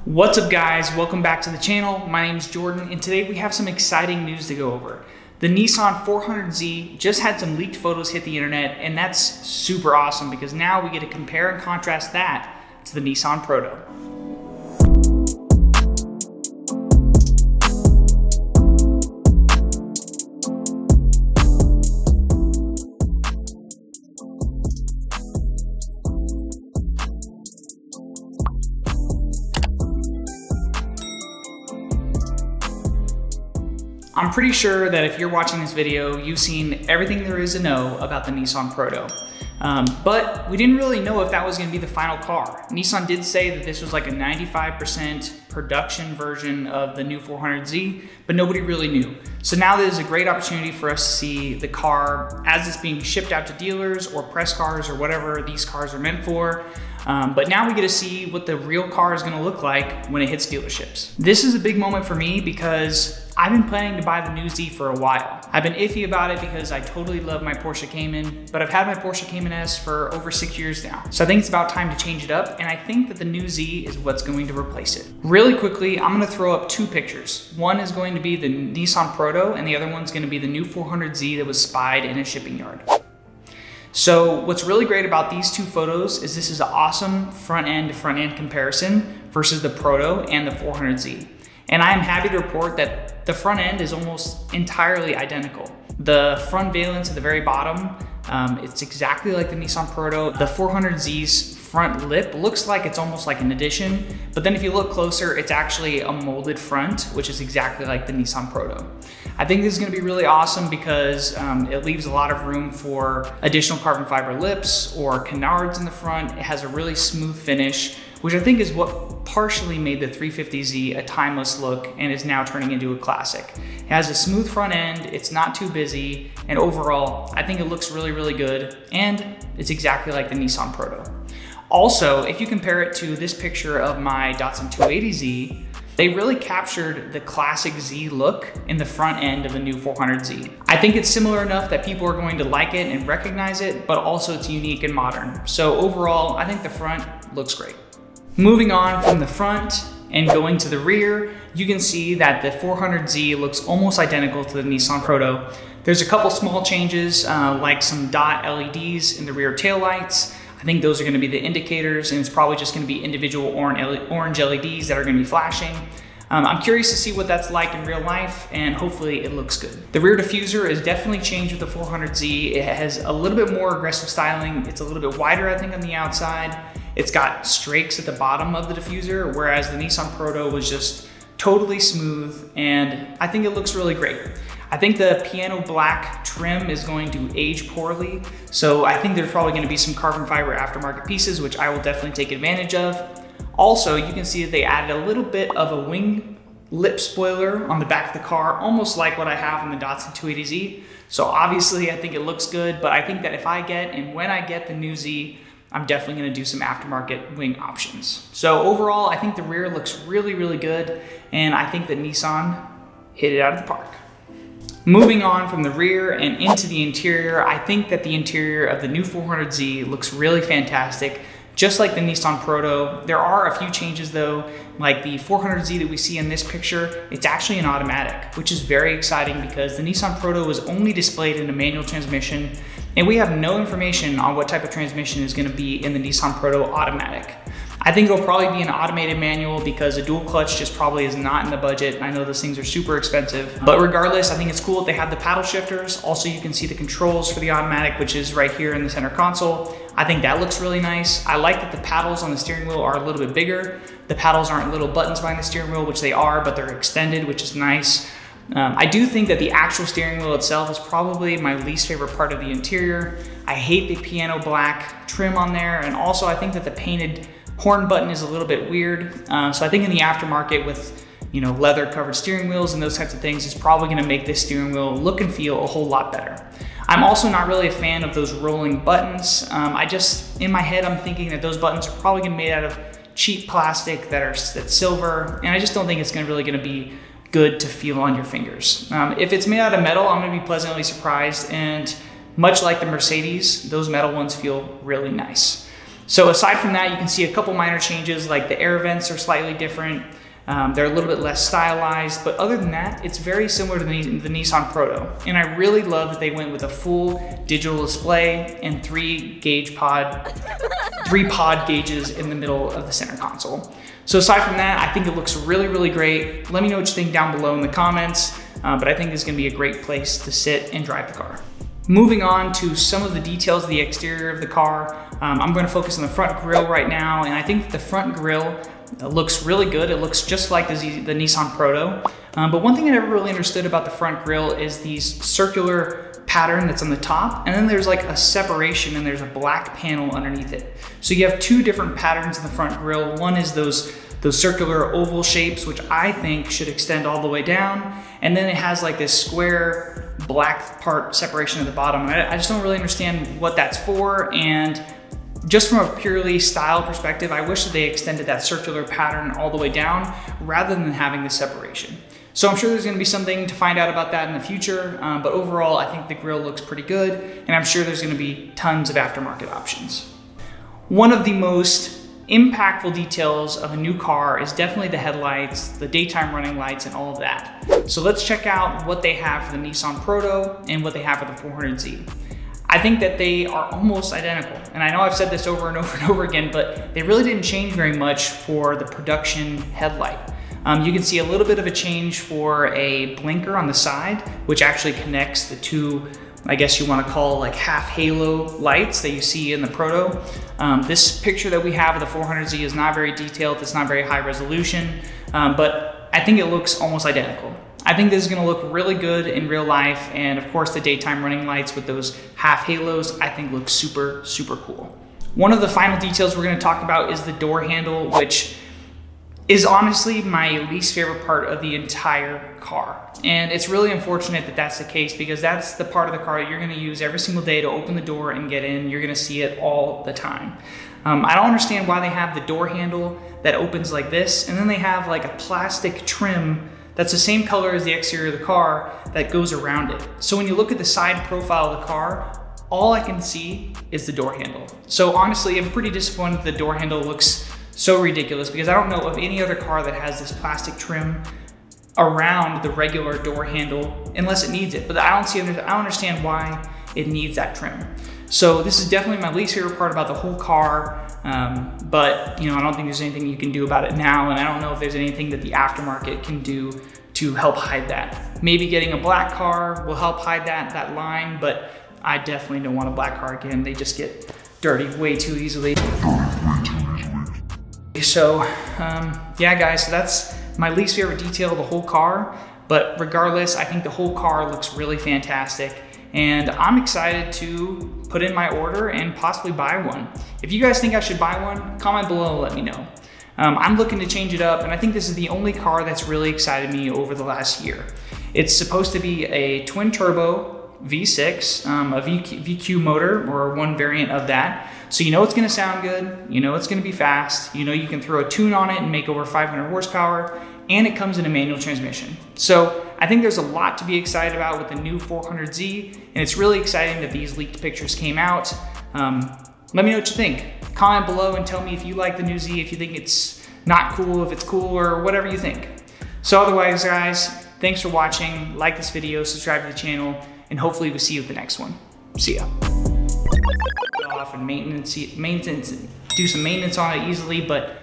What's up guys, welcome back to the channel. My name is Jordan and today we have some exciting news to go over. The Nissan 400Z just had some leaked photos hit the internet and that's super awesome because now we get to compare and contrast that to the Nissan Proto. I'm pretty sure that if you're watching this video, you've seen everything there is to know about the Nissan Proto. But we didn't really know if that was gonna be the final car. Nissan did say that this was like a 95% production version of the new 400Z, but nobody really knew. So now there's a great opportunity for us to see the car as it's being shipped out to dealers or press cars or whatever these cars are meant for. But now we get to see what the real car is gonna look like when it hits dealerships. This is a big moment for me because I've been planning to buy the new Z for a while. I've been iffy about it because I totally love my Porsche Cayman, but I've had my Porsche Cayman S for over 6 years now. So I think it's about time to change it up, and I think that the new Z is what's going to replace it. Really quickly, I'm gonna throw up two pictures. One is going to be the Nissan Proto, and the other one's gonna be the new 400Z that was spied in a shipping yard. So what's really great about these two photos is this is an awesome front-end to front-end comparison versus the Proto and the 400Z. And I'm happy to report that the front end is almost entirely identical. The front valence at the very bottom, it's exactly like the Nissan Proto. The 400Z's front lip looks like it's almost like an addition, but then if you look closer, it's actually a molded front, which is exactly like the Nissan Proto. I think this is gonna be really awesome because it leaves a lot of room for additional carbon fiber lips or canards in the front. It has a really smooth finish, which I think is what partially made the 350Z a timeless look and is now turning into a classic. It has a smooth front end, it's not too busy, and overall, I think it looks really, really good, and it's exactly like the Nissan Proto. Also, if you compare it to this picture of my Datsun 280Z, they really captured the classic Z look in the front end of the new 400Z. I think it's similar enough that people are going to like it and recognize it, but also it's unique and modern. So overall, I think the front looks great. Moving on from the front and going to the rear, you can see that the 400Z looks almost identical to the Nissan Proto. There's a couple small changes, like some dot LEDs in the rear taillights. I think those are gonna be the indicators, and it's probably just gonna be individual orange LEDs that are gonna be flashing. I'm curious to see what that's like in real life, and hopefully it looks good. The rear diffuser is definitely changed with the 400Z. It has a little bit more aggressive styling. It's a little bit wider, I think, on the outside. It's got strakes at the bottom of the diffuser, whereas the Nissan Proto was just totally smooth, and I think it looks really great. I think the piano black trim is going to age poorly, so I think there's probably gonna be some carbon fiber aftermarket pieces, which I will definitely take advantage of. Also, you can see that they added a little bit of a wing lip spoiler on the back of the car, almost like what I have in the Datsun 280Z. So obviously I think it looks good, but I think that if I get, and when I get the new Z, I'm definitely gonna do some aftermarket wing options. So overall, I think the rear looks really, really good, and I think that Nissan hit it out of the park. Moving on from the rear and into the interior, I think that the interior of the new 400Z looks really fantastic, just like the Nissan Proto. There are a few changes though, like the 400Z that we see in this picture, it's actually an automatic, which is very exciting because the Nissan Proto was only displayed in a manual transmission, and we have no information on what type of transmission is gonna be in the Nissan Proto automatic. I think it'll probably be an automated manual because a dual clutch just probably is not in the budget. I know those things are super expensive, but regardless, I think it's cool that they have the paddle shifters. Also, you can see the controls for the automatic, which is right here in the center console. I think that looks really nice. I like that the paddles on the steering wheel are a little bit bigger. The paddles aren't little buttons behind the steering wheel, which they are, but they're extended, which is nice. I do think that the actual steering wheel itself is probably my least favorite part of the interior. I hate the piano black trim on there, and also I think that the painted horn button is a little bit weird. So I think in the aftermarket with leather covered steering wheels and those types of things is probably gonna make this steering wheel look and feel a whole lot better. I'm also not really a fan of those rolling buttons. In my head, I'm thinking that those buttons are probably gonna be made out of cheap plastic that's silver, and I just don't think it's really gonna be good to feel on your fingers. If it's made out of metal, I'm gonna be pleasantly surprised, and much like the Mercedes, those metal ones feel really nice. So aside from that, you can see a couple minor changes, like the air vents are slightly different. They're a little bit less stylized, but other than that, it's very similar to the Nissan Proto. And I really love that they went with a full digital display and three pod gauges in the middle of the center console. So aside from that, I think it looks really, really great. Let me know what you think down below in the comments, but I think this is gonna be a great place to sit and drive the car. Moving on to some of the details of the exterior of the car, I'm gonna focus on the front grille right now, and I think that the front grille looks really good. It looks just like the Nissan Proto. But one thing I never really understood about the front grille is these circular pattern that's on the top, and then there's like a separation and there's a black panel underneath it. So you have two different patterns in the front grille. One is those circular oval shapes, which I think should extend all the way down. And then it has like this square black part separation at the bottom. I just don't really understand what that's for. And just from a purely style perspective, I wish that they extended that circular pattern all the way down rather than having the separation. So I'm sure there's gonna be something to find out about that in the future, but overall, I think the grille looks pretty good, and I'm sure there's gonna be tons of aftermarket options. One of the most impactful details of a new car is definitely the headlights, the daytime running lights, and all of that. So let's check out what they have for the Nissan Proto and what they have for the 400Z. I think that they are almost identical. And I know I've said this over and over and over again, but they really didn't change very much for the production headlight. You can see a little bit of a change for a blinker on the side, which actually connects the two, I guess you want to call like half halo lights that you see in the Proto. This picture that we have of the 400Z is not very detailed, it's not very high resolution, but I think it looks almost identical. I think this is gonna look really good in real life, and of course the daytime running lights with those half halos I think look super, super cool. One of the final details we're gonna talk about is the door handle, which is honestly my least favorite part of the entire car. And it's really unfortunate that that's the case, because that's the part of the car that you're gonna use every single day to open the door and get in. You're gonna see it all the time. I don't understand why they have the door handle that opens like this, and then they have like a plastic trim that's the same color as the exterior of the car that goes around it. So when you look at the side profile of the car, all I can see is the door handle. So honestly, I'm pretty disappointed the door handle looks so ridiculous, because I don't know of any other car that has this plastic trim around the regular door handle unless it needs it. But I don't understand why it needs that trim. So this is definitely my least favorite part about the whole car. But you know, I don't think there's anything you can do about it now, and I don't know if there's anything that the aftermarket can do to help hide that. Maybe getting a black car will help hide that line, but I definitely don't want a black car again. They just get dirty way too easily. So yeah guys, so that's my least favorite detail of the whole car, but regardless, I think the whole car looks really fantastic, and I'm excited to put in my order and possibly buy one. If you guys think I should buy one, comment below and let me know. I'm looking to change it up, and I think this is the only car that's really excited me over the last year. It's supposed to be a twin turbo V6, a VQ motor, or one variant of that. So you know it's gonna sound good, you know it's gonna be fast, you know you can throw a tune on it and make over 500 horsepower, and it comes in a manual transmission. So I think there's a lot to be excited about with the new 400Z, and it's really exciting that these leaked pictures came out. Let me know what you think. Comment below and tell me if you like the new Z, if you think it's not cool, if it's cool, or whatever you think. So otherwise guys, thanks for watching, like this video, subscribe to the channel, and hopefully we'll see you at the next one. See ya. Off and do some maintenance on it easily, but